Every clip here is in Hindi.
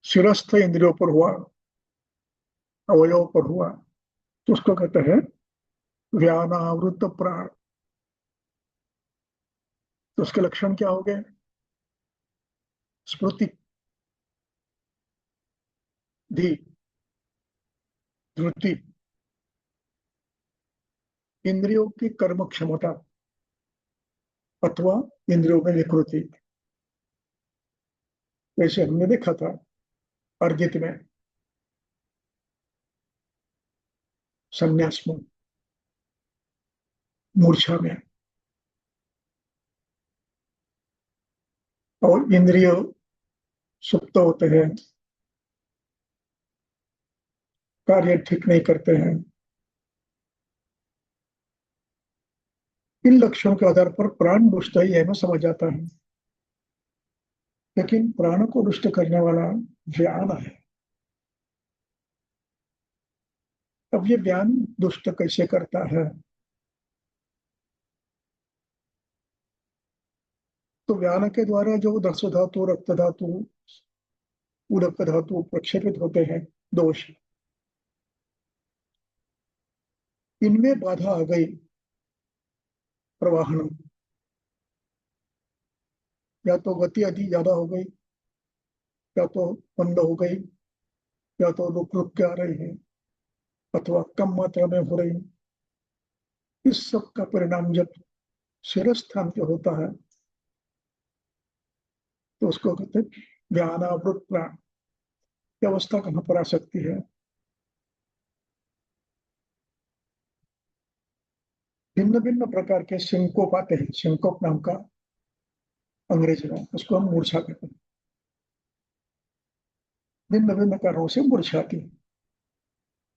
शिरस्थ इंद्रियों पर हुआ, अवयव पर हुआ, तो उसको कहते हैं व्यानावृत प्राण। तो उसके लक्षण क्या हो गए? स्मृति, धी, धृति, इंद्रियों की कर्म क्षमता अथवा इंद्रियों में विकृति। वैसे हमने देखा था अर्जित में, संन्यास में, मूर्छा में, और इंद्रिय सुप्त होते हैं, कार्य ठीक नहीं करते हैं। इन लक्षणों के आधार पर प्राण दुष्ट ही है, मैं समझ जाता है। लेकिन प्राण को दुष्ट करने वाला ज्ञान है। अब ये ज्ञान दुष्ट कैसे करता है? तो ज्ञान के द्वारा जो दर्श धातु, रक्त धातु, उदक धातु प्रक्षेपित होते हैं दोष, इनमें बाधा आ गई, प्रवाहन, या तो गति अधिक ज्यादा हो गई, या तो मंद हो गई, या तो रुक रुक के आ रही है, अथवा कम मात्रा में हो रही है। इस सब का परिणाम जब शिर स्थान पे होता है तो उसको कहते हैं ज्ञानावृत प्राण। की अवस्था कहाँ पर आ सकती है? भिन्न भिन्न प्रकार के सिंकोप आते हैं, सिंकोप नाम का अंग्रेजी में, उसको हम मूर्छा कहते हैं। भिन्न भिन्न कारणों से मूर्छा आती है।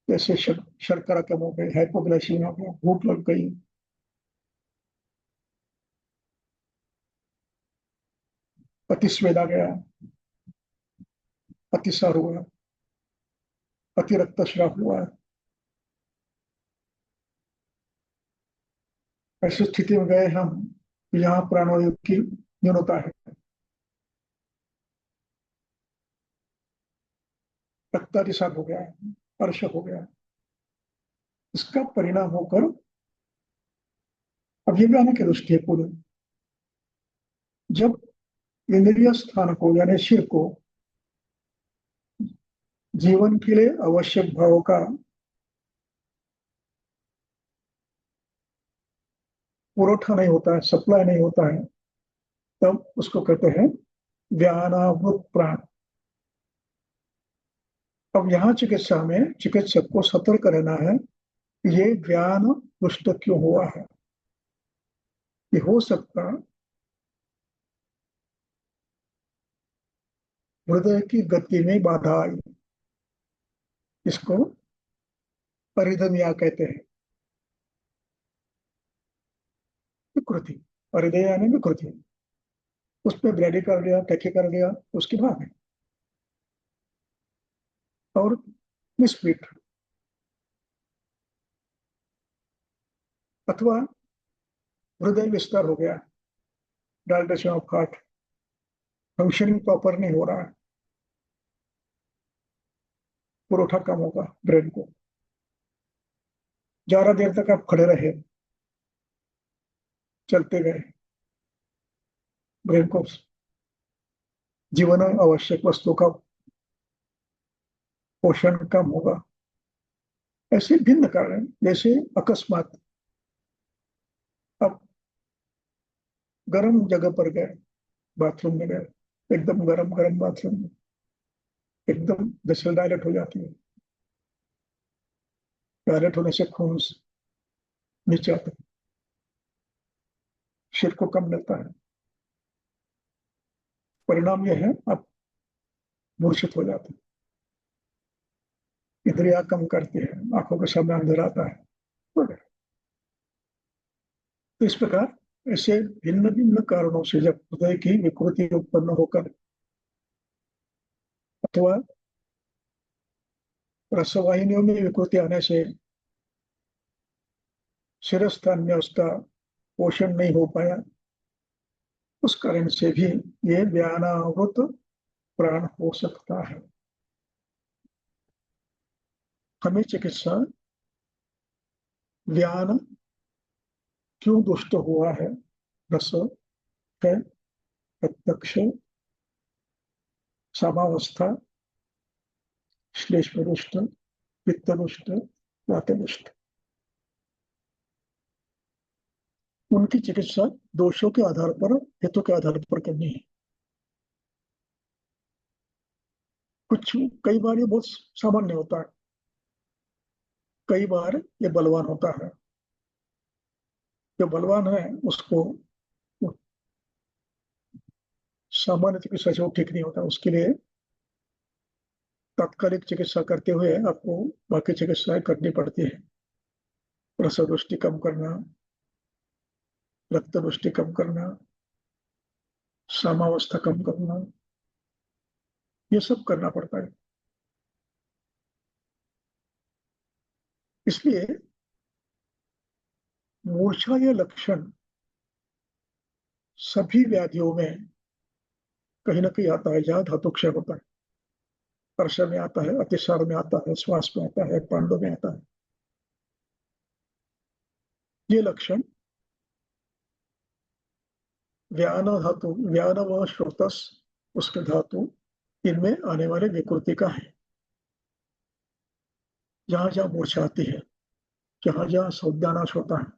जैसे शर्करा कम हो गई, हाइपोग्लाइसीमिया हो गया, भूख लग गई, अतिस्वेद आ गया, अतिसार हुआ, अति रक्तस्राव हुआ। ऐसी स्थिति में गए हम, यहाँ प्राणवायु की न्यूनता है, रक्तातिसार हो गया, अर्श हो गया। इसका परिणाम होकर अभिव्यान की दृष्टि है पूरी। जब इंद्रिय स्थान को यानी शिर को जीवन के लिए आवश्यक भावों का पुरवठा नहीं होता है, सप्लाई नहीं होता है, तब उसको कहते हैं व्यानावृत प्राण। अब यहाँ चिकित्सा में चिकित्सक को सतर्क रहना है, ये ज्ञान रुष्ट क्यों हुआ है। ये हो सकता हृदय की गति में बाधा आई, इसको परिधमिया कहते हैं, विकृति। परिधय यानी विकृति, उसमें ब्रेडी कर लिया, टैकी कर लिया, उसकी भाग है। और मिसफिट, अथवा हृदय विस्तार हो गया, dilation of heart, functioning proper नहीं हो रहा है, पुरोठा कम होगा ब्रेन को, ज्यादा देर तक आप खड़े रहे, चलते गए, ब्रेन को जीवन आवश्यक वस्तु का पोषण कम होगा। ऐसे भिन्न कारण, जैसे अकस्मात अब गर्म जगह पर गए, बाथरूम में गए, एकदम गर्म गर्म बाथरूम में एकदम जैसे डायलेट हो जाती है, डायलेट होने से खून नीचे आता है, सिर को कम मिलता है। परिणाम यह है आप मूर्छित हो जाते हैं, इंद्रिया कम करती है, आंखों के सामने अंधेरा आता है। तो इस प्रकार ऐसे भिन्न भिन्न कारणों से जब हृदय की विकृति उत्पन्न होकर अथवा रसवाहिनियों में विकृति आने से शिरस्थान में उसका पोषण नहीं हो पाया, उस कारण से भी ये व्यानावृत प्राण हो सकता है। हमें चिकित्सा व्यान क्यों दुष्ट हुआ है, रस है, प्रत्यक्ष, सामावस्था, श्लेष्मरुष्ट, पित्तरुष्ट, वातरुष्ट। उनकी चिकित्सा दोषों के आधार पर, हेतु के आधार पर करनी है। कुछ कई बार ये बहुत सामान्य होता है, कई बार ये बलवान होता है। जो बलवान है उसको सामान्य चिकित्सा से वो ठीक नहीं होता, उसके लिए तात्कालिक चिकित्सा करते हुए आपको बाकी चिकित्साएं करनी पड़ती है। रसवृष्टि कम करना, रक्तवृष्टि कम करना, सामावस्था कम करना, ये सब करना पड़ता है। इसलिए मूर्छा या लक्षण सभी व्याधियों में कहीं ना कहीं आता है। जहां धातुक्षय होता है, स्पर्श में आता है, अतिसार में आता है, श्वास में आता है, पांडव में आता है। ये लक्षण व्यान धातु, व्यान व श्रोतस, उसके धातु, इनमें आने वाले विकृति का है। जहां जहां मूर्छा आती है, जहां जहां सौद्यानाश होता है,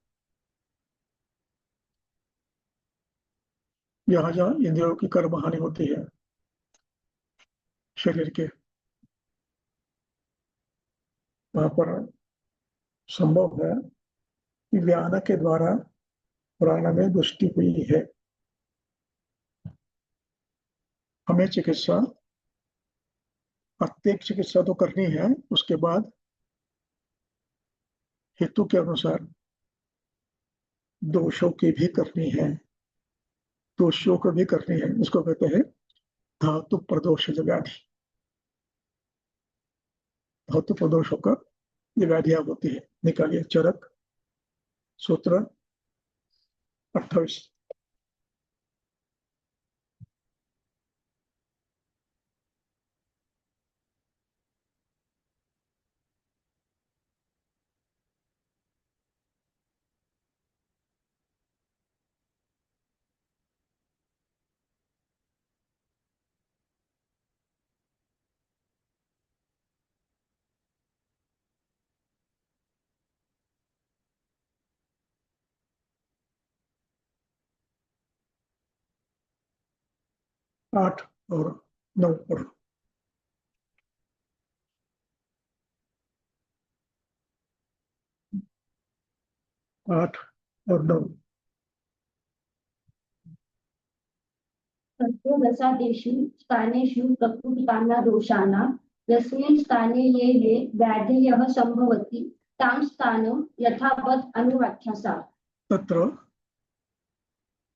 जहां जहां इंद्रियों की कर्म हानि होती है शरीर के, वहां पर संभव है कि व्यान के द्वारा प्राण में दृष्टि हुई है। हमें चिकित्सा, प्रत्येक चिकित्सा तो करनी है, उसके बाद हेतु के अनुसार दोषों की भी करनी है। दोषों को भी करनी है, इसको कहते हैं धातु प्रदोष व्याधि। धातु प्रदोषों का ये व्याधियां होती है। निकालिए चरक सूत्र 28। 8 और 9 पढ़ो। 8 और 9। तत्र रसादिषु स्थानेषु प्रकृतिकारणदोषाणां यस्मिन् स्थाने ये ये व्याधयः सम्भवति तां स्थानं यथावत् अनुव्याख्यासा। तत्र,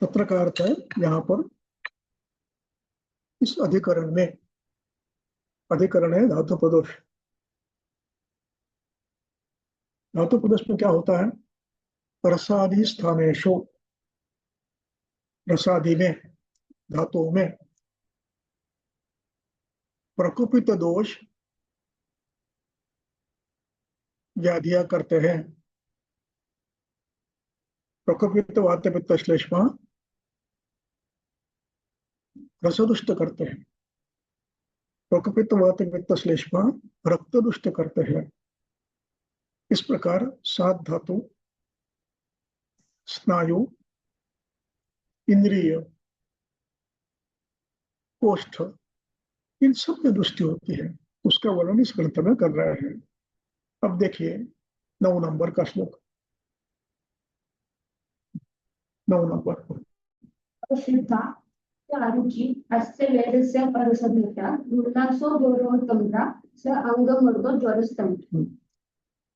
तत्र का अर्थ है यहाँ पर, इस अधिकरण में, अधिकरण है धातु प्रदोष। धातु प्रदोष में क्या होता है? रसादि स्थानेषु, रसादि में, धातुओं में प्रकुपित दोष व्याधियां करते हैं। प्रकुपित वात पित्त श्लेष्मा रसदुष्ट करते हैं। प्रकुपित वात पित्त श्लेष्मा रक्तदुष्ट करते हैं। इस प्रकार 7 धातु, स्नायु, इंद्रिय, कोष्ठ, इन सब में दृष्टि होती है। उसका वर्णन इस ग्रंथ में कर रहे हैं। अब देखिए 9 नंबर का श्लोक। 9 नंबर। अश्रुता अरुचि अस्य वेदस्य परसभ्यता गुणासो गौरवतंद्रा स अंगमर्दो ज्वरस्तम।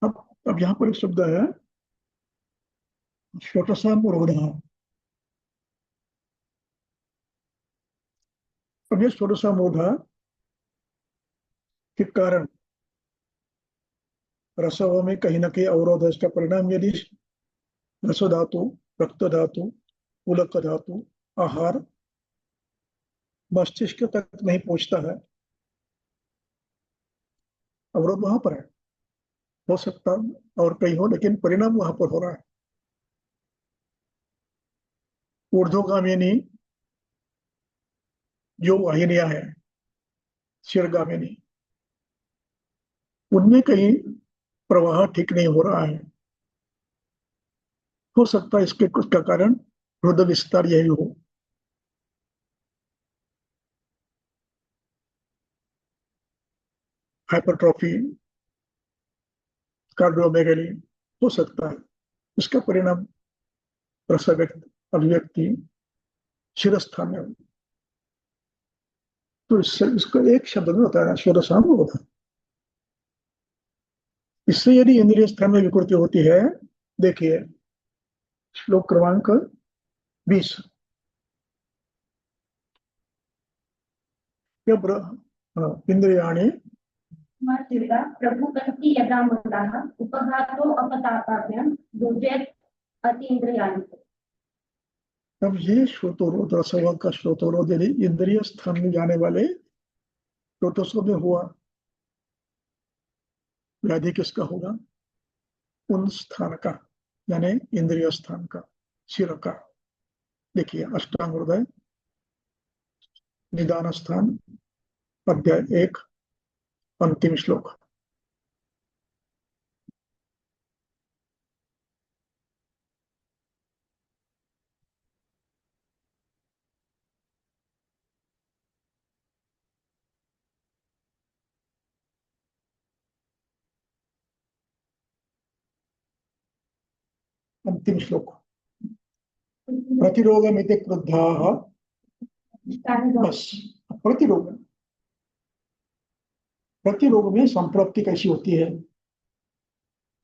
अब यहाँ पर एक शब्द है षोडशा मूर्धा। अब ये षोडशा मूर्धा के कारण रसव में कहीं ना कहीं अवरोध है। इसका परिणाम यदि रसो धातु, रक्त धातु, पुलक धातु, आहार मस्तिष्क तक नहीं पहुंचता है, अवरोध वहां पर है। हो सकता और कहीं हो, लेकिन परिणाम वहां पर हो रहा है। ऊर्ध्वगामिनी जो वाहिनियां हैं, शीर्षगामिनी, उनमें कहीं प्रवाह ठीक नहीं हो रहा है। हो सकता है इसके कुछ का कारण हृदय विस्तार यही हो। हाइपरट्रॉफी, कार्डियोमेगली हो सकता है। इसका परिणाम प्रसव अभिव्यक्ति शिरस्थान में हो। तो इससे इसको एक शब्द में बताया, शिरसाम होता। इससे यदि इंद्रिय स्थान में विकृति होती है, देखिए श्लोक क्रमांक 20। इंद्रियाणि चित्ता प्रभुकन्ति यदा मताः उपघातो अपतापाभ्यां दुर्जेत अतीन्द्रियाणि। अब ये श्रोतोरोध, रसवा का श्रोतोरोध यदि इंद्रिय स्थान में जाने वाले श्रोतस्व में हुआ, व्याधि किसका होगा? उन स्थान का, यानी इंद्रिय स्थान का, शिर का। देखिए अष्टांग हृदय, निदान स्थान, अध्याय 1, अंतिम श्लोक। अंतिम श्लोक। प्रतिरोगमिति क्रुद्धाः, बस प्रतिरोग। प्रतिरोग में संप्रप्ति कैसी होती है?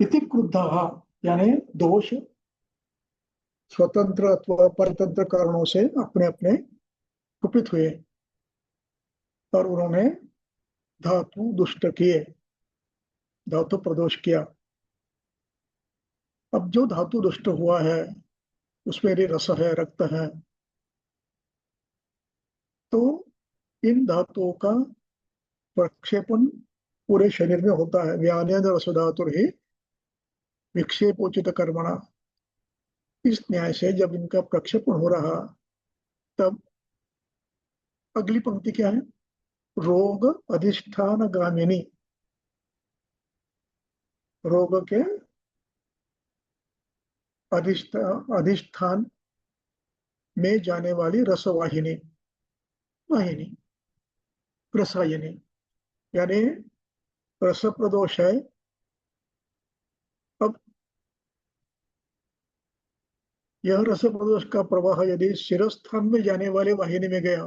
इति क्रुद्धाः यानी दोष स्वतंत्र अथवा परतंत्र कारणों से अपने अपने कुपित हुए और उन्होंने धातु दुष्ट किए, धातु प्रदोष किया। अब जो धातु दुष्ट हुआ है उसमें यदि रस है, रक्त है, तो इन धातुओं का प्रक्षेपण पूरे शरीर में होता है। व्यान रस धातु ही विक्षेपोचित कर्मणा। इस न्याय से जब इनका प्रक्षेपण हो रहा, तब अगली पंक्ति क्या है? रोग अधिष्ठान गामिनी, रोग के अधिष्ठान में जाने वाली रसवाहिनी, वाहिनी रसायनी, यानी रस प्रदोष है। अब यह रस प्रदोष का प्रवाह यदि शिरस्थान में जाने वाले वाहिनी में गया,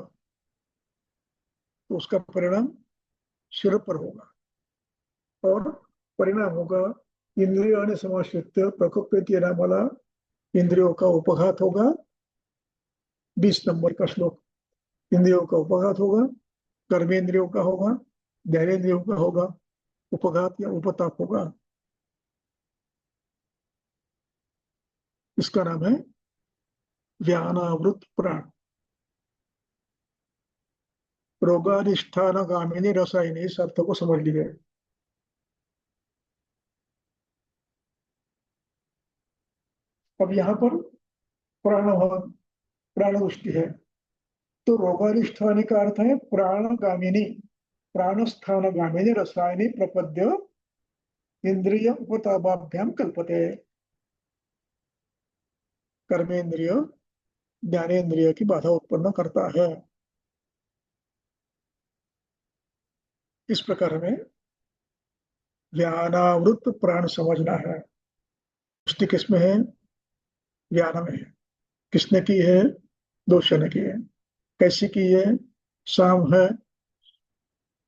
तो उसका परिणाम सिर पर होगा और परिणाम होगा इंद्रियाणि समाश्रित्य प्रकोप्यति नामला, इंद्रियों का उपघात होगा। 20 नंबर का श्लोक। इंद्रियों का उपघात होगा, कर्मेंद्रियों का होगा, ज्ञानेन्द्रियों का होगा, उपघात या उपताप होगा। इसका नाम है व्यानावृत प्राण। रोगाधिष्ठान गामिनी रसायनी, इस अर्थ को समझ लीजिए। अब यहाँ पर प्राण प्राण दृष्टि है, तो रोगाधिष्ठानी का अर्थ है प्राणगामिनी, प्राणस्थान गामिनी रसायनी प्रपद्य इंद्रिय उपतापाभ्याम कल्पते। कर्मेंद्रिय ज्ञानेन्द्रिय की बाधा उत्पन्न करता है। इस प्रकार हमें व्यानावृत प्राण समझना है। दृष्टि किसमें है? व्यान में है। किसने की है? दोष ने की है। कैसी की है? साम है,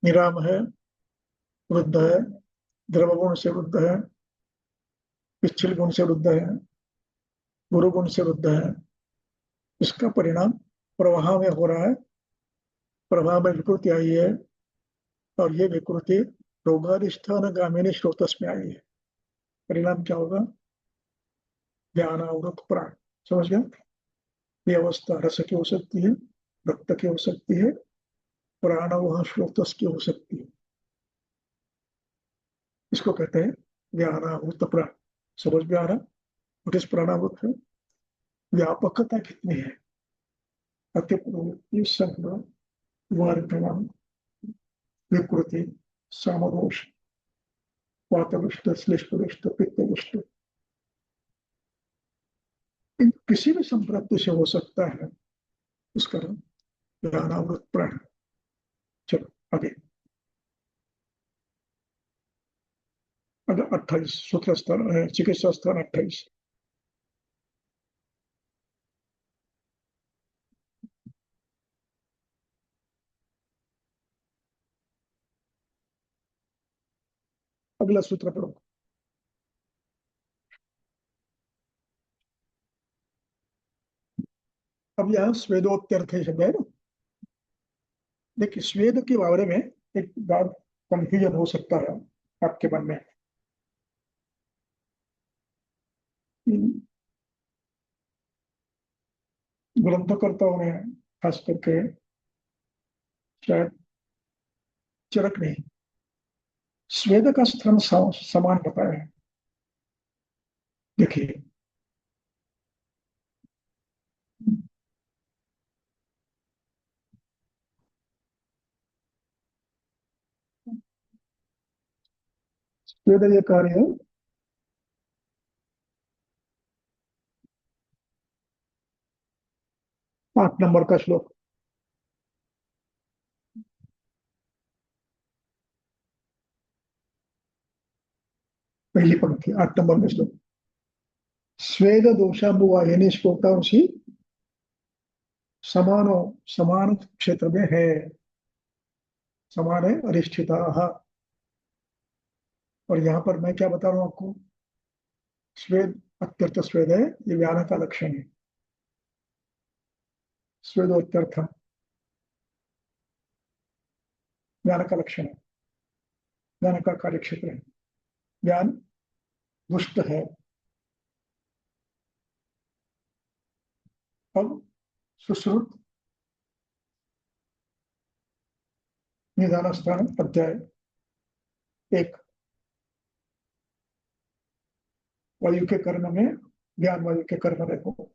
निराम है, वृद्ध है, द्रव गुण से वृद्ध है, पिछल गुण से वृद्ध है, गुरु गुण से वृद्ध है। इसका परिणाम प्रवाह में हो रहा है। प्रवाह में विकृति आई है और ये विकृति रोगाधिष्ठान गामिनी स्रोतस में आई है। परिणाम क्या होगा? ज्ञानावृत प्राण। समझ गया? ये अवस्था रस की हो सकती है, रक्त की हो सकती है, प्राण वह स्रोतस की हो सकती है। इसको कहते हैं व्यानावृत प्राण, समझ में आ रहा? व्हाट इज प्राणावृत है? व्यापकता कितनी है? अति प्रवृत्ति, संग्रह, वर्तमान, विकृति, सामदोष, वातविष्ट, श्लिष्टविष्ट, पित्तविष्ट, इन किसी भी संप्रत्ति से हो सकता है। उसका नाम ज्ञानावृत प्राण। चलो आगे। अगर 28 सूत्र स्थान, चिकित्सा स्थान 28। अगला सूत्र पढ़ो। अब यहाँ स्वेदोत्यर्थ शब्द है ना। देखिए स्वेद के बारे में एक बात कंफ्यूजन हो सकता है आपके मन में। ग्रंथकर्ताओं ने खास करके शायद चरक नहीं, स्वेद का स्थान समान बताया है। देखिए स्वेद ये कार्य है 8 नंबर का श्लोक, पहली पंक्ति 8 नंबर में श्लोक। स्वेद दोषाबुवाहिनी श्लोकांशी समानो, समान क्षेत्र में है, समान है अधिष्ठिता। और यहाँ पर मैं क्या बता रहा हूँ आपको, स्वेद अत्यर्थ स्वेद है, ये व्यान का लक्षण है। स्वेदोत्यर्थ ज्ञान का लक्षण है, ज्ञान का कार्य क्षेत्र है। ज्ञान दुष्ट है। अब सुश्रुत निदान स्थान अध्याय 1, वायु के कर्म में ज्ञान वायु के कर्म देखो।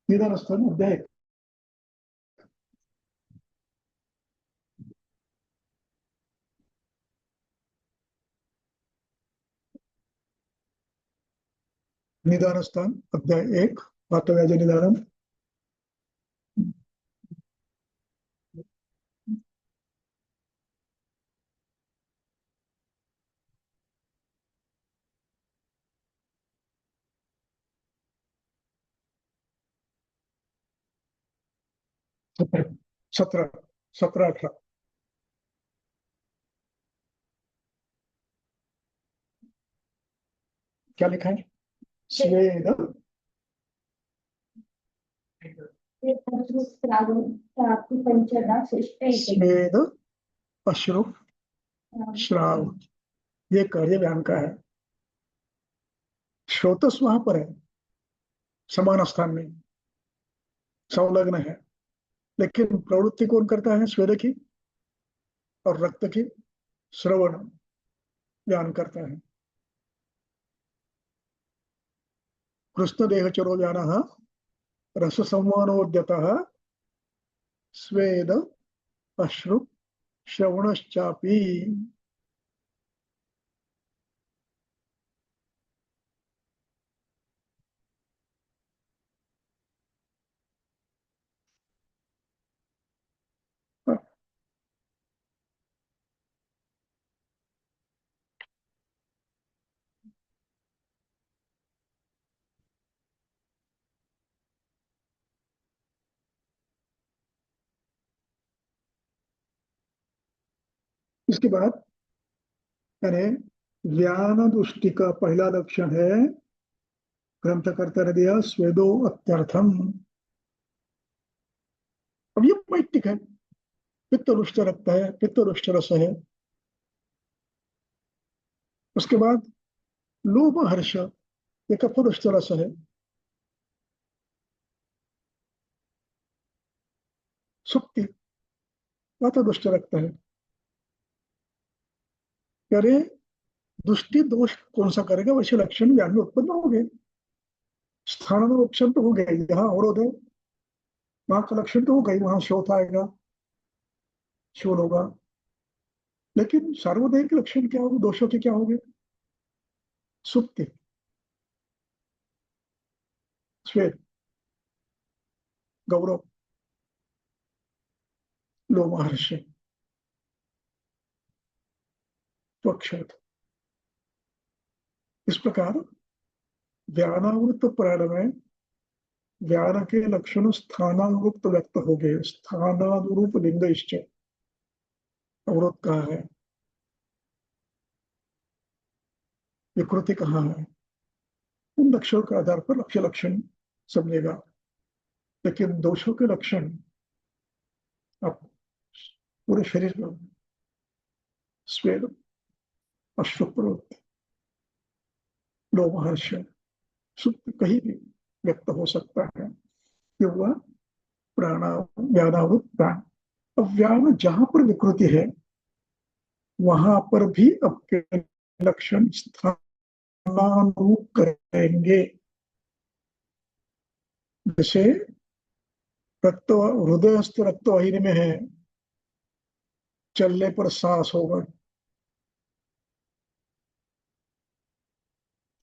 निदान स्थान अध्याय 1। निदान स्थान अध्याय 1, वातव्याज निदानम। सत्रह, 17, 18। क्या लिखा है? स्वेद स्वेद अश्रु श्राव, ये कार्य व्यान का है। स्रोतस वहां पर है, समान स्थान में संलग्न है, लेकिन प्रवृत्ति कौन करता है? स्वेद की और रक्त की श्रवण व्यान करता है। कृष्ण देह चरो व्यान रस संवानोद्यत स्वेद अश्रु श्रवणश्चापि। इसके बाद यानी व्यान दृष्टि का पहला लक्षण है, ग्रंथकर्ता ने दिया स्वेदो अत्यर्थम। अब ये वैयक्तिक है, पित्त रुष्ट रक्त है, पित्त रुष्ट रस है। उसके बाद लोभ हर्ष, ये कफ रुष्ट रस है। सुक्ति, वात दुष्ट रक्त है। करे दुष्टि दोष कौन सा करेगा, वैसे लक्षण ज्ञान में उत्पन्न हो गए। स्थान लक्षण तो हो गए, यहाँ अवरोध है, वहां का लक्षण तो हो गई, वहां शोथ आएगा, शोल होगा। लेकिन सार्वदेहिक लक्षण क्या होगा, दोषों के क्या होंगे? सुप्ति, श्वेत, गौरव, लोमहर्ष, त्वक्षोथ। इस प्रकार व्यानावृत प्राण में व्यान के लक्षण स्थानानुरूप व्यक्त हो गए। स्थानानुरूप लिंग इश्च अवरोध कहाँ है, विकृति कहाँ है, उन लक्षणों के आधार पर लक्ष्य लक्षण समझेगा। लेकिन दोषों के लक्षण आप पूरे शरीर में स्वेद, अश्वप्रवृत्ति, लोमहर्ष, सुप्त कहीं भी व्यक्त हो सकता है कि वह प्राणा व्यानावृत प्राण। अब व्यान जहां पर विकृति है वहां पर भी आपके लक्षण स्थानानुरूप करेंगे। जैसे रक्त हृदयस्थ रक्तवाहिनी में है, चलने पर सांस होगा,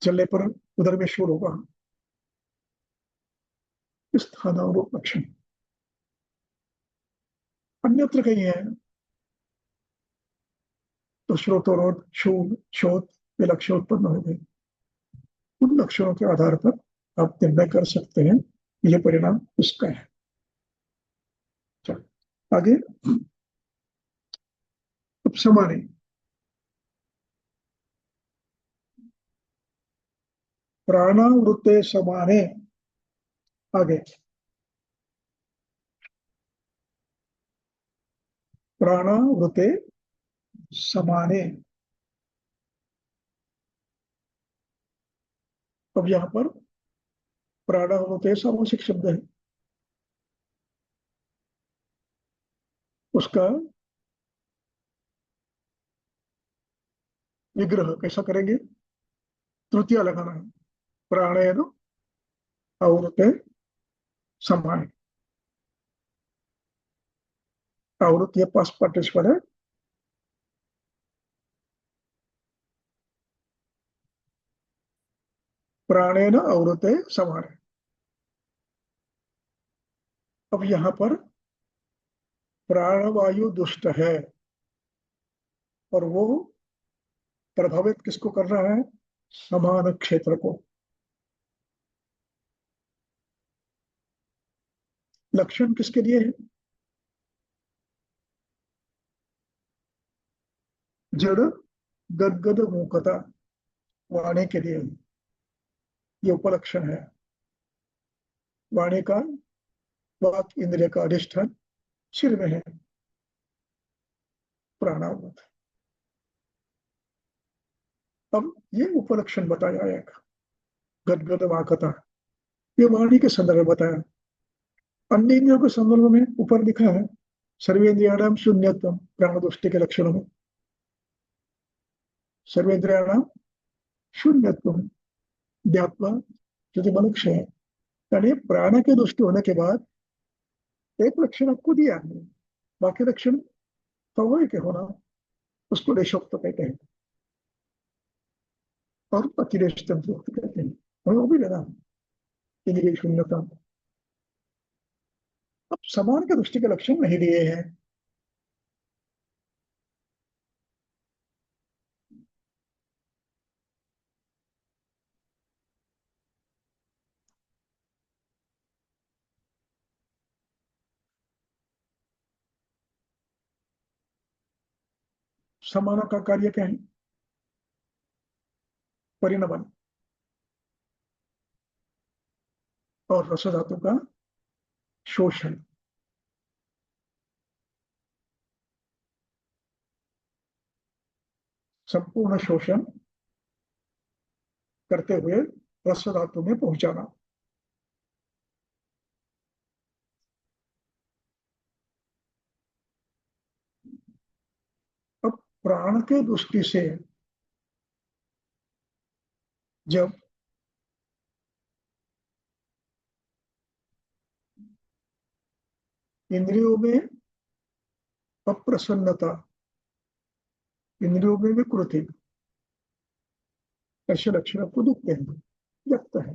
चलने पर उधर में शोर होगा, स्थानानुरूप लक्षण। अन्यत्र कहीं है तो श्रोतोरोध, शूल, शोध, ये लक्षण उत्पन्न हो गए। उन लक्षणों के आधार पर आप निर्णय कर सकते हैं ये परिणाम उसका है। चलो आगे। अब समाने, प्राणावृत्ते समाने। आगे प्राणावृत्ते समाने। अब यहां पर प्राणावृत्ते सामासिक शब्द है, उसका विग्रह कैसा करेंगे? तृतीया लगाना है। प्राणेन आवृत्ते समाने। आवृत्त ये पास्ट पार्टिसिपल है, प्राणेन आवृत्ते समाने। अब यहां पर प्राणवायु दुष्ट है और वो प्रभावित किसको कर रहा है? समान क्षेत्र को। लक्षण किसके लिए है? जड़ गदगद मूकता, वाणी के लिए ये उपलक्षण है। वाणी का, वाक इंद्रिय का अधिष्ठान सिर में है, प्राणावत। अब ये उपलक्षण बताया एक, गदगद वाकता, ये वाणी के संदर्भ में बताया। अन्य इंद्रियों के संदर्भ में ऊपर लिखा है सर्वेन्द्रियाणाम शून्यत्व, प्राण दृष्टि के लक्षणों में सर्वेन्द्रियाणाम शून्यत्व, ज्ञात्वा प्रतिबलक्षय। यानी प्राण के दृष्टि होने के बाद एक लक्षण आपको दिया है, बाकी लक्षण स्वाभाविक होना, उसको देशोक्त कहते हैं और अतिरेश तंत्र कहते हैं। हमें वो भी लेना, इंद्रिय शून्यता। अब समान के दृष्टि के लक्षण नहीं दिए हैं। समान का कार्य क्या है? परिणमन और रस धातु का शोषण। संपूर्ण शोषण करते हुए रस धातु में पहुंचाना। अब प्राण के दृष्टि से जब इंद्रियों में अप्रसन्नता, इंद्रियों में विकृति, ऐसे लक्षणों को दिखते हैं, व्यक्त है।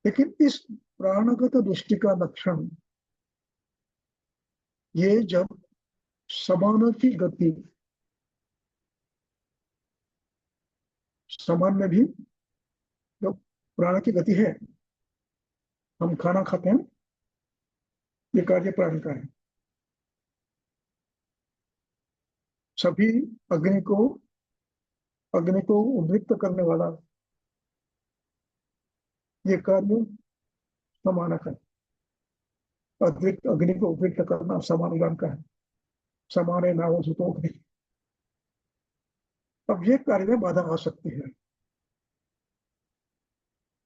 लेकिन इस प्राणगत दृष्टि का लक्षण ये जब समान की गति, समान में भी जो प्राण की गति है, हम खाना खाते हैं, ये कार्य प्राण का है। सभी अग्नि को उद्रिक्त करने वाला ये कार्य समान का है। अतिरिक्त अग्नि को उद्रिक्त करना समान उदान का है। समाने नावो सुतो अग्नि। अब ये कार्य में बाधा आ सकती है।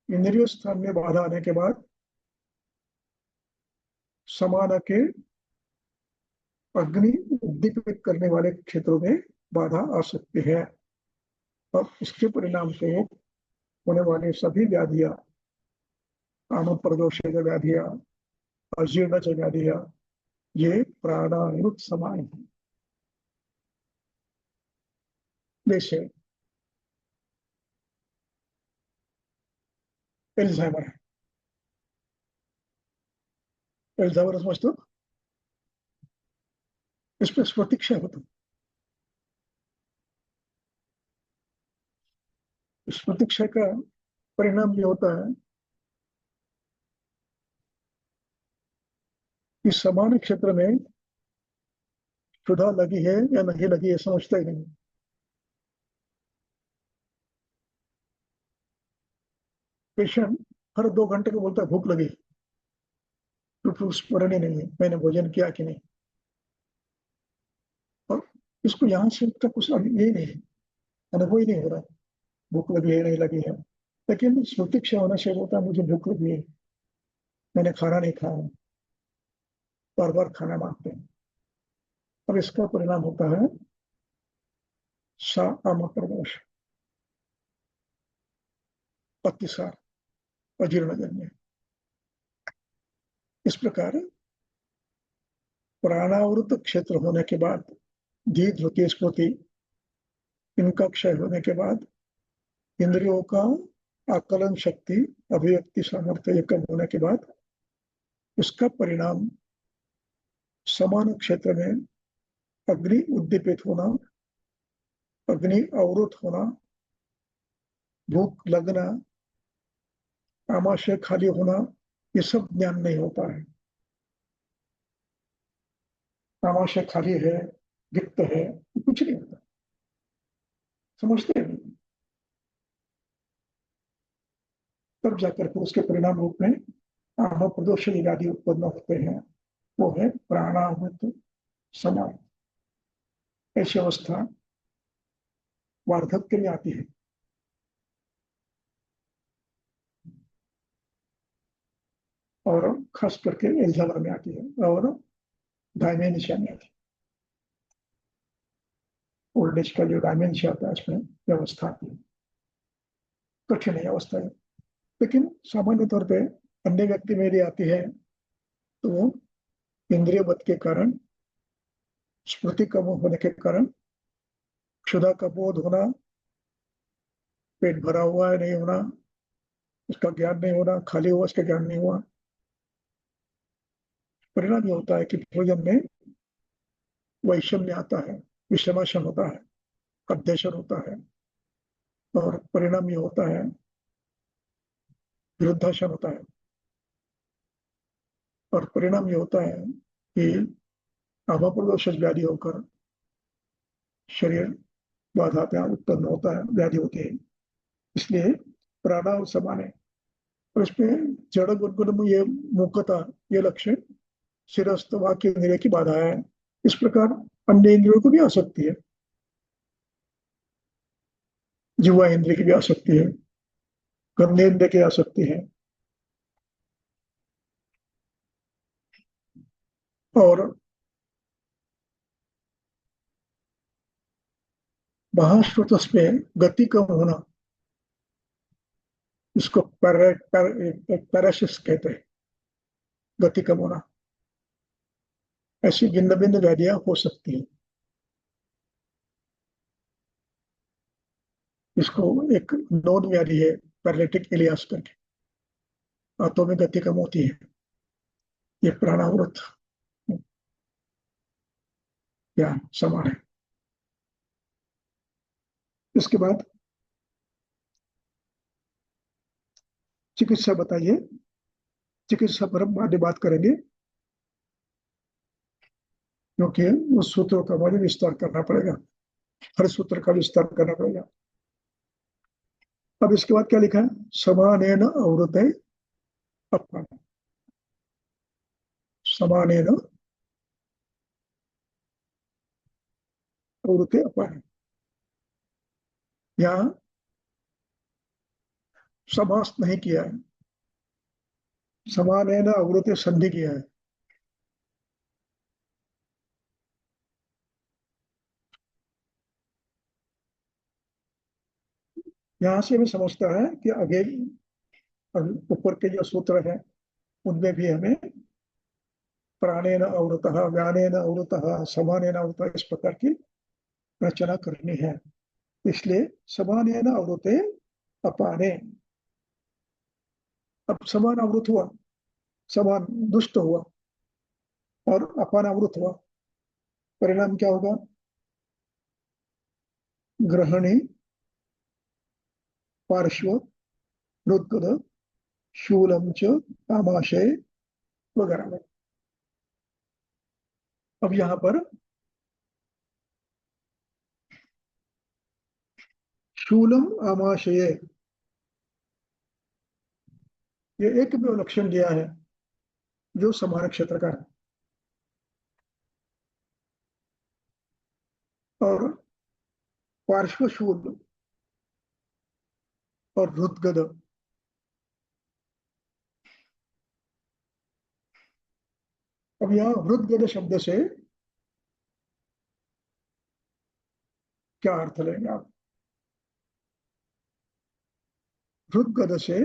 इंद्रिय स्थान में बाधा आने के बाद समान के अग्नि उद्दीपित करने वाले क्षेत्रों में बाधा आ सकती है। अब इसके परिणाम स्वरूप होने वाले सभी व्याधियां, आम प्रदोष व्याधियां, अजीर्ण व्याधियां, ये प्राणानुत समान है। जैसे एल्जाइमर है। एल्जाइमर समझते हो? इस पर स्मृति क्षय होता है। स्मृति क्षय का परिणाम ये होता है कि समान क्षेत्र में क्षुधा लगी है या नहीं लगी है समझता ही नहीं। पेशेंट हर 2 घंटे को बोलता है भूख लगी, तो स्मरण ही नहीं है मैंने भोजन किया कि नहीं। और इसको यहाँ से तक कुछ ये नहीं है, अनुभव ही नहीं हो रहा भूख लगी है नहीं लगी है। लेकिन स्मृति क्षय होना से होता है मुझे भूख लगी है, मैंने खाना नहीं खाया, बार बार खाना मांगते हैं। अब इसका परिणाम होता है सा आम प्रदोष, अतिसार, अजीर्णजन्य। इस प्रकार प्राणावृत क्षेत्र होने के बाद धी धृतीय स्मृति, इनका क्षय होने के बाद इंद्रियों का आकलन शक्ति, अभिव्यक्ति सामर्थ्य ये कम होने के बाद इसका परिणाम समान क्षेत्र में अग्नि उद्दीपित होना, अग्नि अवरुद्ध होना, भूख लगना, आमाशय खाली होना, ये सब ज्ञान नहीं होता है। आमाशय खाली है, रिक्त है, कुछ नहीं होता, समझते हैं। तब जाकर के उसके परिणाम रूप में आम प्रदोष आदि उत्पन्न होते हैं। वो है प्राणामृत समान। ऐसी अवस्था वार्धक्य में आती है। और खास करके एल्जाइमर में आती है और डायमेंशिया में आती है। ओल्ड एज का जो डायमेंशिया आता है इसमें व्यवस्था आती है, कठिन है अवस्था है। लेकिन सामान्य तौर पे अन्य व्यक्ति में यदि आती है तो वो इंद्रिय बद के कारण, स्मृति कम होने के कारण, क्षुधा का बोध होना, पेट भरा हुआ है नहीं होना, उसका ज्ञान नहीं होना, खाली हुआ उसका ज्ञान नहीं हुआ। परिणाम ये होता है कि भोजन में वैषम्य आता है, विषमाशन होता है, अध्यशन होता है, और परिणाम ये होता है विरुद्धाशन होता है। और परिणाम ये होता है कि आभाप्रदोष व्याधि होकर शरीर बाधा उत्पन्न होता है, व्याधि होती है। इसलिए प्राणा और समान है। और इसमें जड़ गुणगुण ये मुखता, ये लक्षण शिरस्त वाक्य इंद्रिय की बाधा है। इस प्रकार अन्य इंद्रियों को भी आ सकती है, जिह्वा इंद्रिय की भी आ सकती है, गंधेन्द्रिय की आ सकती है, और महाश्रुतस में गति कम होना, इसको पैरासिस कहते हैं, गति कम होना। ऐसी भिन्न भिन्न व्याधियां हो सकती हैं। इसको एक नोन व्याधि है पैरालिटिक इलियास करके, हाथों में गति कम होती है, ये प्राणावृत या समान है। इसके बाद चिकित्सा बताइए, चिकित्सा पर हम बाद में बात करेंगे, क्योंकि उस सूत्रों का मुझे विस्तार करना पड़ेगा, हर सूत्र का विस्तार करना पड़ेगा। अब इसके बाद क्या लिखा है, समानेन आवृते अपान, समानेन आवृते अपान। यहाँ समास नहीं किया है, समानेन आवृते संधि किया है। यहाँ से हमें समझता है कि आगे ऊपर के जो सूत्र है उनमें भी हमें प्राणेन आवृतः, व्यानेन आवृतः, समानेन आवृतः, इस प्रकार की रचना करनी है। इसलिए समानेन आवृते अपाने, अब समान आवृत हुआ, समान दुष्ट हुआ और अपान आवृत हुआ, परिणाम क्या होगा, ग्रहणी, पार्श्व, हृदगद, शूलम च आमाशय वगैरह। अब यहाँ पर शूलम आमाशय, ये एक भी लक्षण दिया है जो समान क्षेत्र का है, और पार्श्व शूल और हृदगद, अब यहाँ हृदगद शब्द से क्या अर्थ लेंगे आप, हृदगद से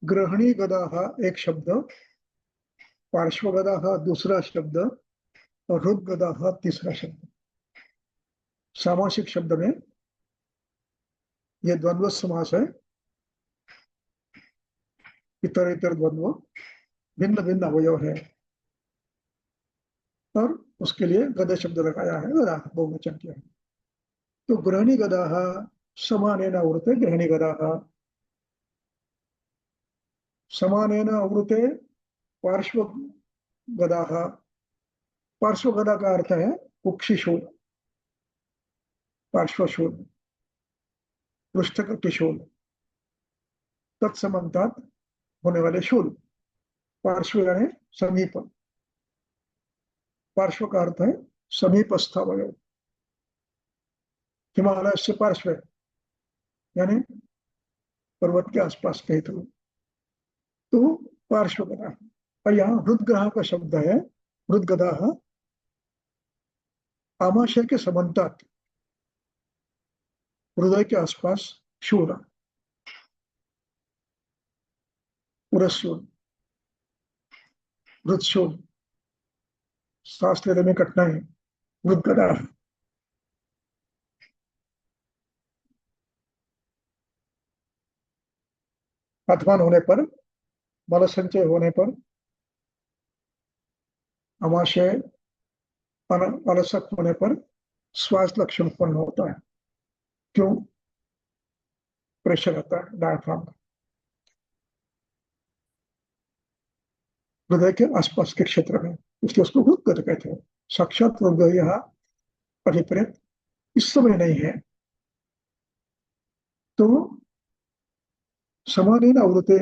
ग्रहणी गदाह एक शब्द, पार्श्व गदाह दूसरा शब्द, और हृदगदाह तीसरा शब्द। सामासिक शब्द में यह द्वंद्व समास है, इतर इतर द्वंद्व, भिन्न भिन्न अवयव है, और उसके लिए गद शब्द लगाया है, गदा बहुवचन किया है। तो ग्रहणी गदाह समानेन आवृते, ग्रहणी गदाह समानेन आवृते पार्श्व गदाह, पार्श्व गदा का अर्थ है कुक्षिशूल, पार्श्वशूल, पृष्ठकटिशूल, तत्समन्तात होने वाले शूल। पार्श्व यानी समीप, पार्श्व का अर्थ है समीपस्थ अवयव, हिमालय से पार्श्व यानी पर्वत के आसपास कहीं तो पार्श्व गदा। और यहाँ हृदग्रह का शब्द है, हृदगदा आमाशय के समन्तात, हृदय के आसपास शूल, पुरशूल, हृदशूल, सांस लेने में कठिनाई, हृदगदा। अथवान होने पर, मल संचय होने पर आमाशय, अलसक होने पर श्वास लक्षण उत्पन्न होता है। क्यों, प्रेशर आता है डायफ्राम का, हृदय के आसपास के क्षेत्र में, इसलिए उसको हृदगद कहते हैं। साक्षात हृदय यहाँ अभिप्रेत इस समय नहीं है, तो समानेन आवृते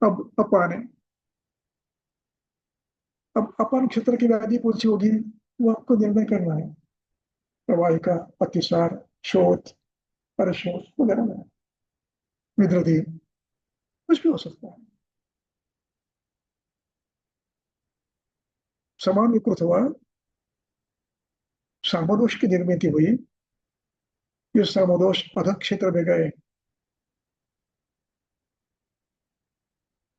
अब अपाने। अब अपान क्षेत्र की व्याधि कौन सी होगी, वो आपको निर्णय करना है। प्रवाहिका, अतिसार, शोथ, परशोथ वगैरह में विद्रदी, कुछ भी हो सकता है। समान विकृत हुआ, सामोदोष की निर्मित हुई, ये सामोदोष अधक क्षेत्र में गए,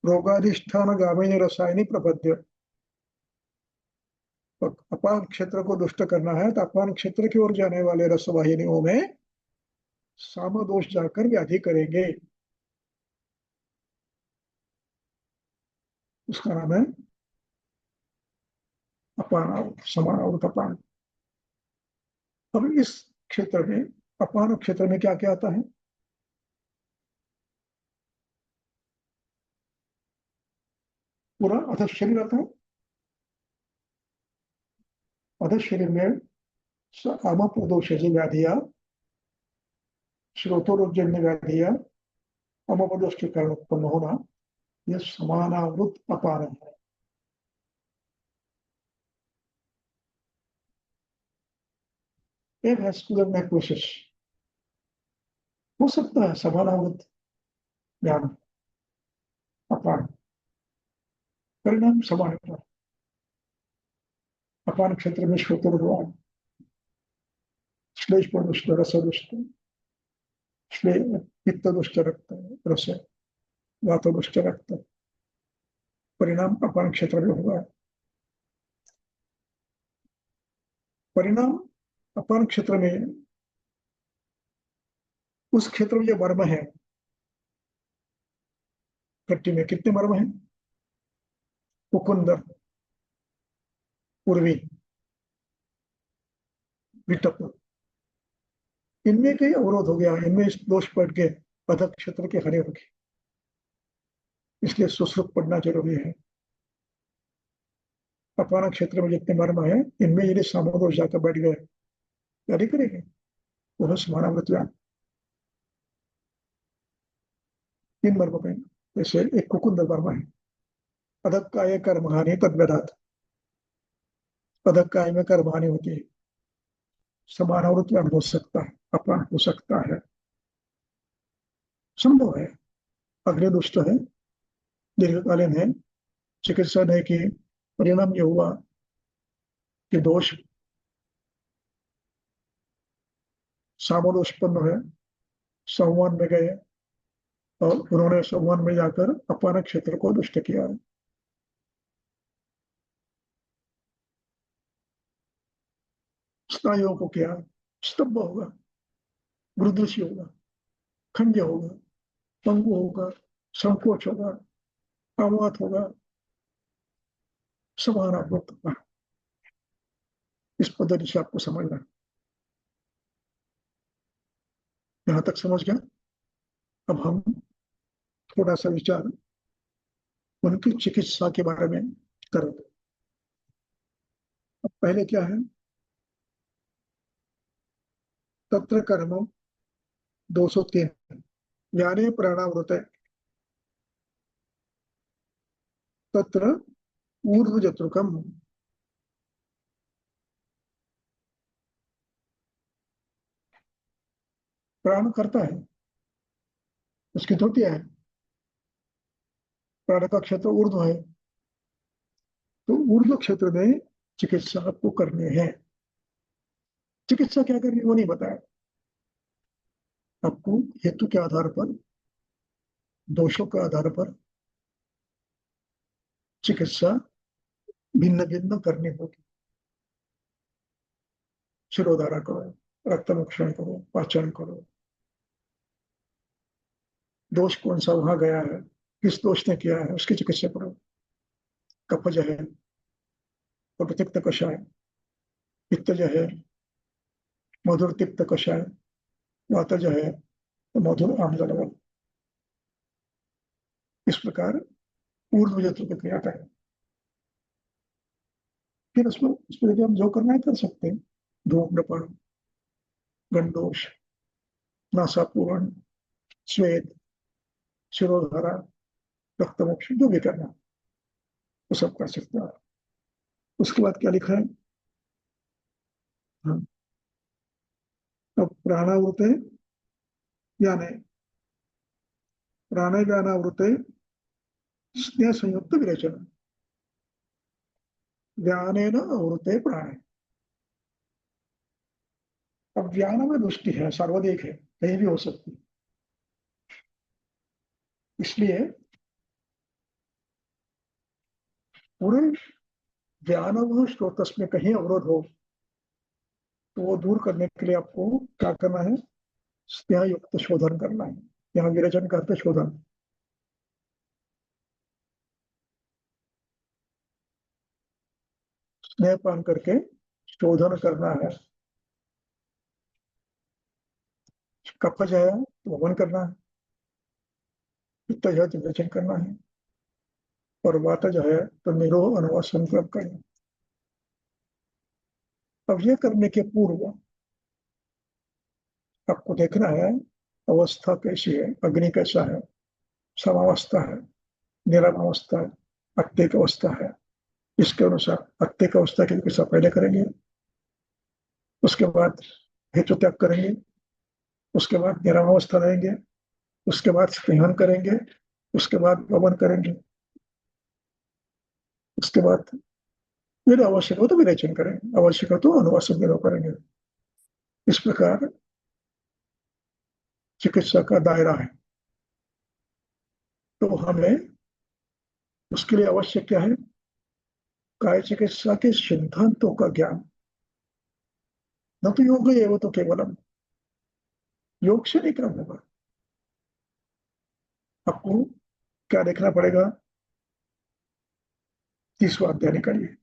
रोगाधिष्ठान गामिनी रसायनी प्रपद्य। अपान क्षेत्र को दुष्ट करना है तो अपान क्षेत्र की ओर जाने वाले रसवाहिनियों में सामोदोष जाकर व्याधि करेंगे, उसका नाम है अपान, समान और अपान। अब इस क्षेत्र में, अपान क्षेत्र में क्या क्या आता है, पूरा अधः शरीर आता है। अधः शरीर में अमप्रदोषी व्याधिया, श्रोतोरोजन्य व्याधिया, अमप्रदोष के कारण उत्पन्न होना, यह समानावृत अपान है। एवैस्कुलर नेक्रोसिस हो सकता है, समानावृत ज्ञान अपान, परिणाम समान है। अपान क्षेत्र में श्रोतोरोग, श्लेष दुष्ट, रस दुष्ट, पित्त दुष्ट रक्त, रस वात दुष्ट रक्त, परिणाम अपान क्षेत्र में होगा। परिणाम अपान क्षेत्र में, उस क्षेत्र में जो मर्म है, कट्टी में कितने मर्म है, मुकुंदर, पूर्वी, विटप, इनमें कहीं अवरोध हो गया, इनमें दोष पड़ के पदक क्षेत्र के हरे हो गए, इसलिए सुश्रुत पढ़ना जरूरी है। अपान क्षेत्र में जितने मर्म है, इनमें यदि सामोदोष जाकर बैठ गए, क्या नहीं करेंगे, वह समानावृत व्यान। तीन मर्म में जैसे एक कुकुंद मर्म है, पदक काय कर्म हानि तद्वेदात, पदक काय में कर्म हानि होती है, समानावृत व्यान हो सकता है, अपान हो सकता है, संभव है। अग्नि दुष्ट है, दीर्घकालीन है, चिकित्सा ने की, परिणाम ये हुआ कि दोष सामोदोषपन्न है, संवान में गए और उन्होंने संवान में जाकर अपान क्षेत्र को दुष्ट किया। स्नायुओं को किया, स्तंभ होगा, गुरुदृष्टि होगा, खंड होगा, पंगु होगा, संकोच होगा, आवात होगा, समानात्मक होगा। इस पद्धति से आपको समझना, यहां तक समझ गया। अब हम थोड़ा सा विचार उनकी चिकित्सा के बारे में करेंगे। अब पहले क्या है, तत्र कर्म 203, ज्ञाने प्राणावृत, तत्र ऊर्ध्व जत्रुकम, प्राण करता है, उसकी त्रुटियां है, प्राण का क्षेत्र ऊर्ध्व है, तो ऊर्ध्व क्षेत्र में चिकित्सा आपको करनी है। चिकित्सा क्या करनी वो नहीं बताया आपको, हेतु के आधार पर, दोषों के आधार पर चिकित्सा भिन्न भिन्न करनी होगी। शिरोधारा करो, रक्तमोक्षण करो, पाचन करो, दोष कौन सा वहां गया है, किस दोष ने किया है, उसकी चिकित्सा करो। कफज है तो तिक्त कषाय, पित्तज है मधुर तिक्त कषाय, वातज है तो मधुर आम्ल लवण। इस प्रकार ऊर्ध्व जत्र की क्रिया करें, फिर उसमें उसमें यदि हम जो करना है कर सकते हैं। धूम्रपान, गंडोष, नासापूरण, श्वेत, शिरोधारा, रक्तमोक्ष, जो भी करना वो सब कर सकता है। उसके बाद क्या लिखा है? हाँ, अब प्राणावृत या नहीं, प्राणाव्यानावृत स्नेह संयुक्त विरेचन, व्यानेन आवृते प्राणे। अब व्यान में दृष्टि है, सार्वधिक है, कहीं भी हो सकती है, इसलिए पूरे व्यान स्रोत में कहीं अवरोध हो तो वो दूर करने के लिए आपको क्या करना है? स्नेह युक्त शोधन करना है। यहाँ विरेचन करते शोधन। स्नेह पान करके शोधन करना है। कफ जो है तो वमन करना है, पित्त जो है तो विरेचन करना है, और वात जो है तो निरोह अनुवास संकल्प करना। अब ये करने के पूर्व आपको देखना है अवस्था कैसी है, अग्नि कैसा है, समावस्था है, निरम अवस्था है, अत्येक अवस्था है। इसके अनुसार अत्येक अवस्था की चिकित्सा पहले करेंगे, उसके बाद हेतु त्याग करेंगे, उसके बाद निरम अवस्था रहेंगे, उसके बाद स्पृहन करेंगे, उसके बाद वमन करेंगे, उसके बाद यदि आवश्यक हो तो विरेचन करेंगे, आवश्यक हो तो अनुवासन निरोध करेंगे। इस प्रकार चिकित्सा का दायरा है। तो हमें उसके लिए आवश्यक क्या है? काय चिकित्सा के सिद्धांतों का ज्ञान। न तो योग है वो तो केवलम योग से नहीं काम होगा। आपको क्या देखना पड़ेगा? 30वां अध्याय निकालिए।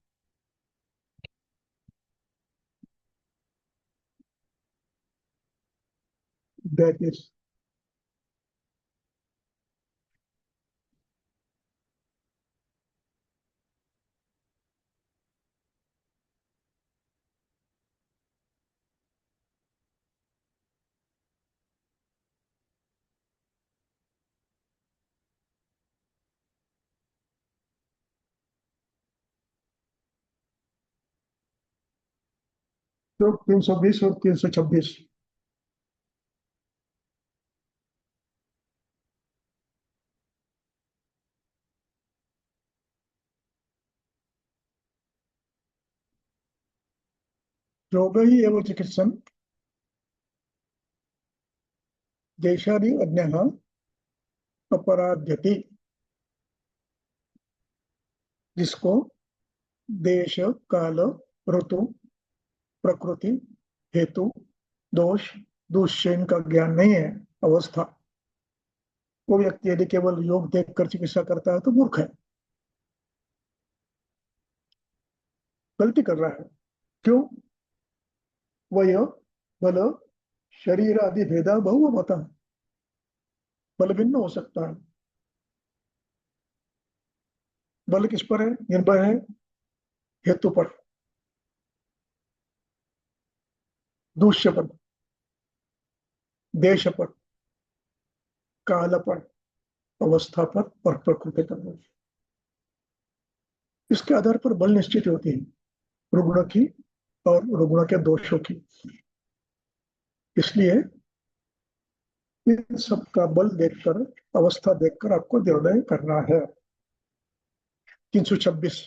दैट इज तो 320 और 326। योग ही एवं चिकित्सन जैशादि अन्य अपराध्यति, जिसको देश, काल, ऋतु, प्रकृति, हेतु, दोष, दुष्चैन का ज्ञान नहीं है, अवस्था, वो व्यक्ति यदि केवल योग देखकर चिकित्सा करता है तो मूर्ख है, गलती कर रहा है। क्यों? वह बल शरीर आदि भेदा बहुमता, बल भिन्न हो सकता है। बल किस पर है? निर्भर है हेतु पर, दूष्य पर, देश पर, काल पर, अवस्था पर और प्रकृति पर। इसके आधार पर बल निश्चित होती है, रुग्ण की और रुग्ण के दोषों की। इसलिए इन सब का बल देखकर, अवस्था देखकर आपको निर्णय करना है। 326।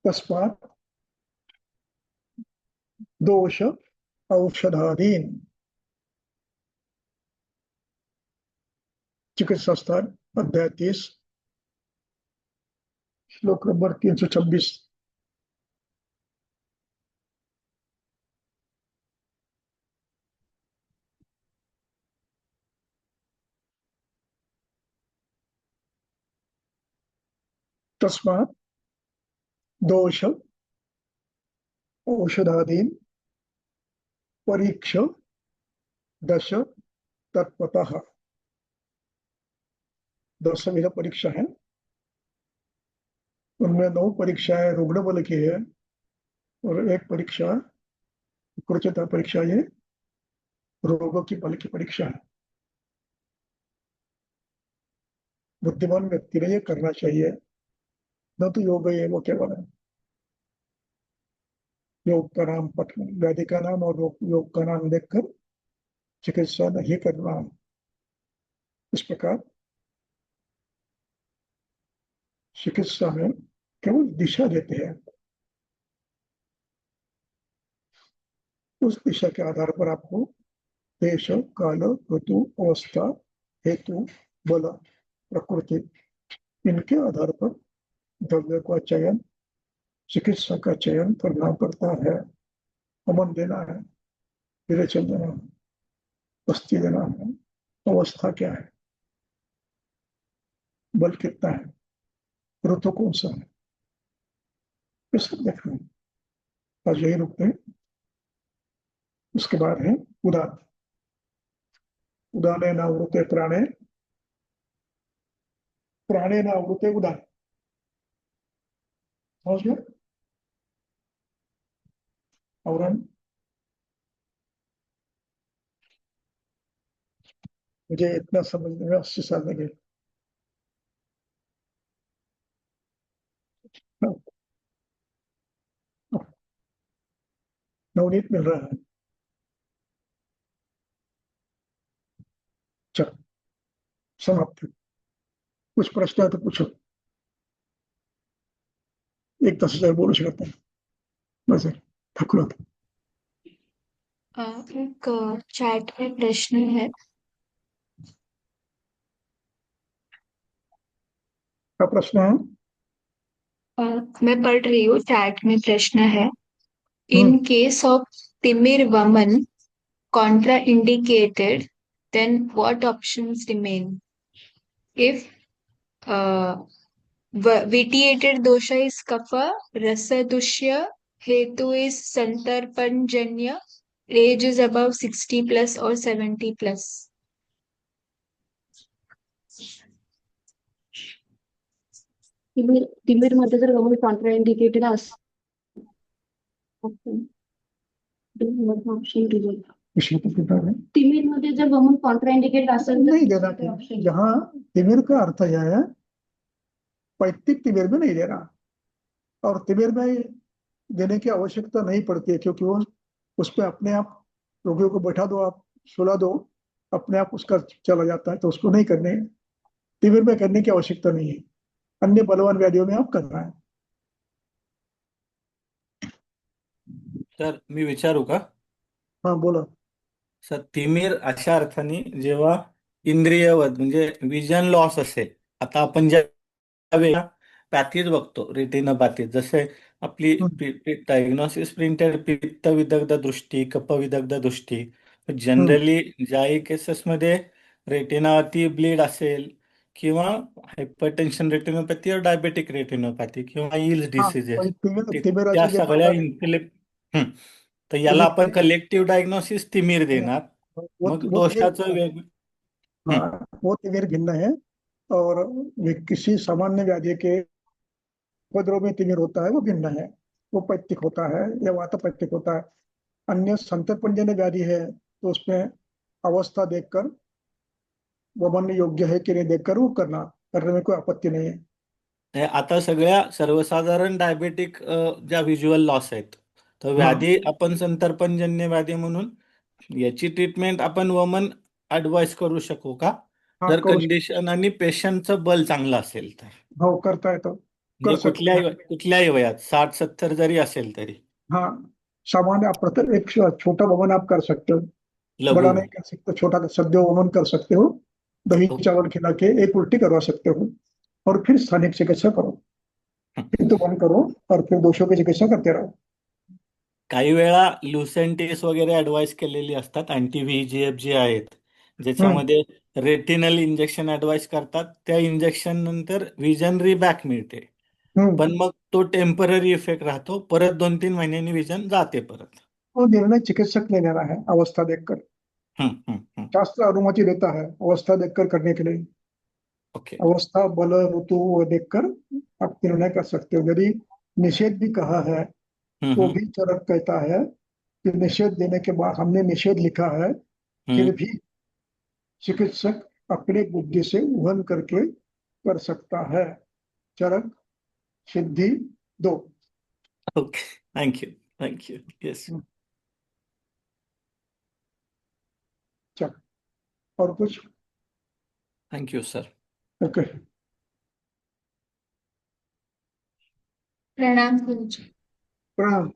तस्मात् दोष औषधादीन, चिकित्सा स्थान, अध्याय 30, श्लोक नंबर 326। तस्मात् दोष औषधादीन परीक्ष दश तत्वतः। 10 विध परीक्षा है, उनमें 9 परीक्षाएं रुग्ण बल की है और एक परीक्षा कुरुचिता परीक्षा ये रोगों की बल की परीक्षा है। बुद्धिमान व्यक्ति ने ये करना चाहिए, न तो योग है वो केवल है। योग का नाम पठन, व्याधि का नाम और योग का नाम देखकर चिकित्सा नहीं करना। इस प्रकार चिकित्सा में केवल दिशा देते हैं, उस दिशा के आधार पर आपको देश काल ऋतु अवस्था हेतु बल प्रकृति इनके आधार पर द्रव्य का चयन, चिकित्सा का चयन करना पड़ता है। अमन देना है, विरेचन देना है, बस्ती देना है, अवस्था क्या है, बल कितना है, ऋतु कौन सा है, ये सब देखना है। आज यही रुकते हैं। उसके बाद है उदान। उदाने न आवृते प्राणे, प्राणे न आवृते उदान। समझ गए? और मुझे इतना समझने में 80 साल लगे। नवनीत मिल रहा है। चलो समाप्त। कुछ प्रश्न है तो पूछो। एक 10,000 बोलो करता है बस ठकुरा था। एक चैट में प्रश्न है। क्या प्रश्न है? मैं पढ़ रही हूँ, चैट में प्रश्न है। हम्म इन केस ऑफ तिमिर वमन contraindicated, then what options remain? If vitiated dosha is kapha, rasadusya, hetu is santarpanjanya, age is above 60 plus or 70 plus. तिमिर मध्ये जर गमन कॉन्ट्रा इंडिकेटेड ऑप्शन दिले. विषय तो कितना है? तिमिर मध्ये जर गमन कॉन्ट्रा इंडिकेटेड असेल तर नहीं देना चाहिए। यहाँ तिमिर का अर्थ यह है, पैतृक तिमिर में नहीं देना, और तिमिर में देने की आवश्यकता नहीं पड़ती है, क्योंकि वो उस पर अपने आप रोगियों को बैठा दो, आप सुला दो, अपने आप उसका चला जाता है, तो उसको नहीं करने, तिमिर में करने की आवश्यकता नहीं है। अन्य बलवान व्याधियों में आप करना है। सर मी विचारू का? हाँ बोला। सर तिमिर अशा अर्थाने जेव्हा इंद्रियवध म्हणजे विजन लॉस असेल. आता आपण ज्या वेळेला पॅथीज बघतो, रेटिनोपॅथी, जसे आपली हम्म, डायग्नोसिस प्रिंटेड पित्त विदग्ध दृष्टी, कफ विदग्ध दृष्टी, हम्म, जनरली ज्याही केसेसमध्ये रेटिनावरती ब्लीड असेल किंवा हायपरटेन्शन रेटिनोपॅथी और डायबेटिक रेटिनोपॅथी किंवा इल्स हाँ डिसीजेस, त्या तिमिराचे जे सगळ्या प्रकार आहे, तर याला तिमिर आपण कलेक्टिव्ह डायग्नोसिस तिमिर देणार. मग वो तिमिर दोषाचं भिन्न है। वेग. हं. हाँ वो तिमिर भिन्न है, और किसी सामान्य व्याधि के उपद्रव में तिमिर होता है वो भिन्न है। वो पैतृक होता है या वातपैतृक होता है। अन्य संतर्पणजन्य व्याधि है तो उसमें अवस्था देखकर, वो मन योग्य है कि नहीं देखकर वो करने में कोई आपत्ति नहीं है। हे आता सगळ्या सर्वसाधारण डायबेटिक ज्या व्हिज्युअल लॉस आहेत, तर हाँ व्याधी आपण संतर्पणजन्य व्याधी म्हणून याची ट्रीटमेंट आपण वमन ऍडवाइस करू शकू का? हाँ जर करो। कंडिशन आणि पेशंटचं बल चांगलं असेल तर. हाँ करता है तो म्हणजे कर सकते हैं। कुठल्याही वयात 60-70 जरी असेल तरी. हाँ सामान्य आप प्रत्येक एक छोटा वमन आप कर सकते हो, लघु. बड़ा नहीं कर सकते, छोटा सद्य वमन कर सकते हो। दही चावल खिला के एक उल्टी करवा सकते हो, और फिर स्थानिक चिकित्सा करो, फिर तो बंद करो, और फिर दोषों की चिकित्सा करते रहो। काही वेळा लुसेंटिस वगैरे ऍडवाइस केलेली असतात, अँटी व्हीजीएफ जे आहेत, हम्म ज्याच्यामध्ये रेटिनल इंजेक्शन ऍडवाइस करतात. त्या इंजेक्शन नंतर विजन रिबॅक मिळते, हम्म पण मग तो टेम्पररी इफेक्ट राहतो, परत 2-3 महिन्यांनी विजन जाते परत. वो निर्णय चिकित्सक ने लेना है अवस्था देखकर। हम्म, हम्म, हम्म. शास्त्र अनुमति देता है अवस्था देखकर करने के लिए। ओके। अवस्था, बल, ऋतु वो देखकर आप निर्णय कर सकते हो। यदि निषेध भी कहा है तो भी चरक कहता है कि निषेध देने के बाद, हमने निषेध लिखा है, फिर भी चिकित्सक अपने बुद्धि से उहन करके कर सकता है। चरक सिद्धि 2। Okay, thank you, thank you, yes. चल, और कुछ? Thank you sir. ओके, प्रणाम गुरुजी। प्रणाम।